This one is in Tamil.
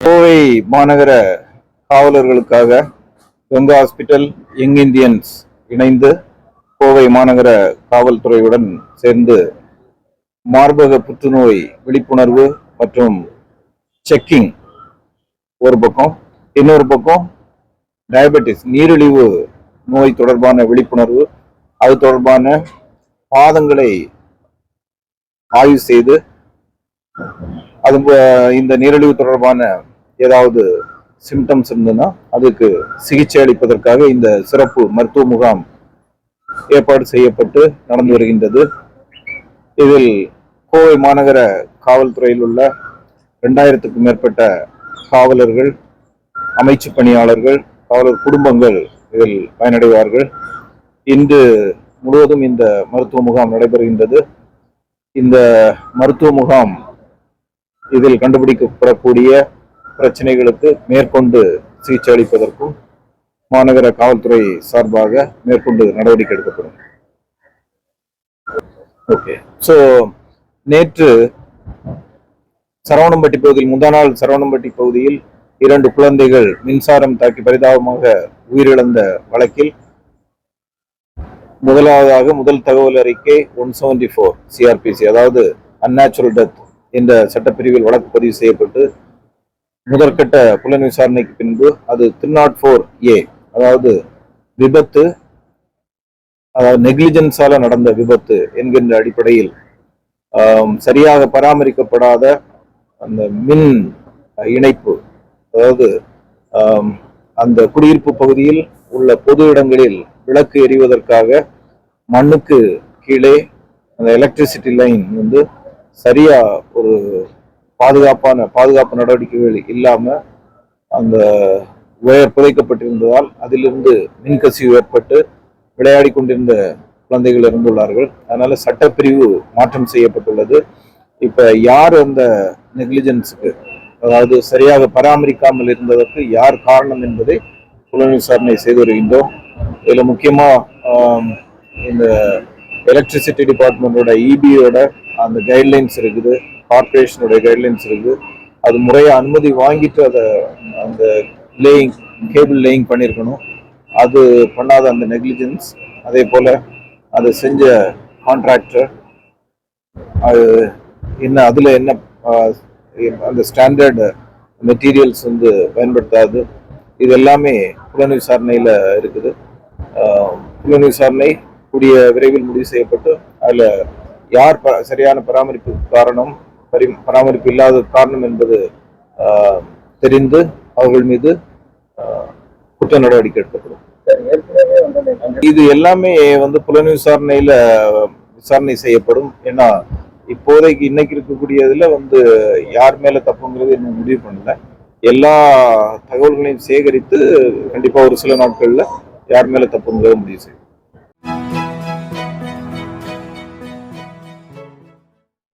கோவை மாநகர காவலர்களுக்காக கங்கா ஹாஸ்பிட்டல் யங் இந்தியன்ஸ் இணைந்து கோவை மாநகர காவல்துறையுடன் சேர்ந்து மார்பக புற்றுநோய் விழிப்புணர்வு மற்றும் செக்கிங் ஒரு பக்கம், இன்னொரு பக்கம் டயபெட்டிஸ் நீரிழிவு நோய் தொடர்பான விழிப்புணர்வு, அது தொடர்பான பாதங்களை ஆய்வு செய்து அது இந்த நீரிழிவு தொடர்பான ஏதாவது சிம்டம்ஸ் இருந்ததுன்னா அதுக்கு சிகிச்சை அளிப்பதற்காக இந்த சிறப்பு மருத்துவ முகாம் ஏற்பாடு செய்யப்பட்டு நடந்து வருகின்றது. இதில் கோவை மாநகர காவல்துறையில் உள்ள 2000க்கும் மேற்பட்ட காவலர்கள், அமைச்சு பணியாளர்கள், காவலர் குடும்பங்கள் இதில் பயனடைவார்கள். இன்று முழுவதும் இந்த மருத்துவ முகாம் நடைபெறுகின்றது. இந்த மருத்துவ முகாம் இதில் கண்டுபிடிக்கப்படக்கூடிய பிரச்சனைகளுக்கு மேற்கொண்டு சிகிச்சை அளிப்பதற்கும் மாநகர காவல்துறை சார்பாக மேற்கொண்டு நடவடிக்கை எடுக்கப்படும். ஓகே, ஸோ நேற்று சரவணம்பட்டி பகுதியில், முந்தா நாள் சரவணம்பட்டி பகுதியில் 2 குழந்தைகள் மின்சாரம் தாக்கி பரிதாபமாக உயிரிழந்த வழக்கில் முதல் தகவல் அறிக்கை 174 CRPC, அதாவது அன்நேச்சுரல் டெத் என்ற சட்டப்பிரிவில் வழக்கு பதிவு செய்யப்பட்டு முதற்கட்ட புலன் விசாரணைக்கு பின்பு அது 304A, அதாவது விபத்து, அதாவது நெக்லிஜென்ஸால நடந்த விபத்து என்கின்ற அடிப்படையில் சரியாக பராமரிக்கப்படாத அந்த மின் இணைப்பு, அதாவது அந்த குடியிருப்பு பகுதியில் உள்ள பொது இடங்களில் விளக்கு எரிவதற்காக மண்ணுக்கு கீழே அந்த எலக்ட்ரிசிட்டி லைன் சரியா ஒரு பாதுகாப்பு நடவடிக்கைகள் இல்லாம அந்த ஒயர் புதைக்கப்பட்டிருந்ததால் அதிலிருந்து மின்கசிவு ஏற்பட்டு விளையாடி கொண்டிருந்த குழந்தைகள் இருந்துள்ளார்கள். அதனால சட்டப்பிரிவு மாற்றம் செய்யப்பட்டுள்ளது. இப்ப யார் அந்த நெக்லிஜென்ஸுக்கு, அதாவது சரியாக பராமரிக்காமல் இருந்ததற்கு யார் காரணம் என்பதை புலன் விசாரணை செய்து வருகின்றோம். இதுல முக்கியமா இந்த எலக்ட்ரிசிட்டி டிபார்ட்மெண்டோட EBயோட அந்த கைட்லைன்ஸ் இருக்குது, கார்பரேஷனுடைய கைட்லைன்ஸ் இருக்குது. அது முறையா அனுமதி வாங்கிட்டு அதை அந்த கேபிள் லேயிங் பண்ணியிருக்கணும். அது பண்ணாத அந்த நெக்லிஜென்ஸ், அதே போல அதை செஞ்ச கான்ட்ராக்டர் அது அதுல என்ன அந்த ஸ்டாண்டர்ட் மெட்டீரியல்ஸ் பயன்படுத்தாது. இது எல்லாமே புலன் விசாரணையில இருக்குது. புலன் விசாரணை கூடிய விரைவில் முடிவு செய்யப்பட்டு அதுல யார் சரியான பராமரிப்பு இல்லாத காரணம் என்பது தெரிந்து அவர்கள் மீது குற்ற நடவடிக்கை எடுக்கப்படும். இது எல்லாமே புலன் விசாரணை செய்யப்படும். ஏன்னா இப்போதைக்கு இன்னைக்கு இருக்கக்கூடியதுல யார் மேல தப்புங்கிறது இன்னும் முடிவு பண்ணல. எல்லா தகவல்களையும் சேகரித்து கண்டிப்பா ஒரு சில நாட்கள்ல யார் மேல தப்புங்கிறத முடிவு செய்யும்.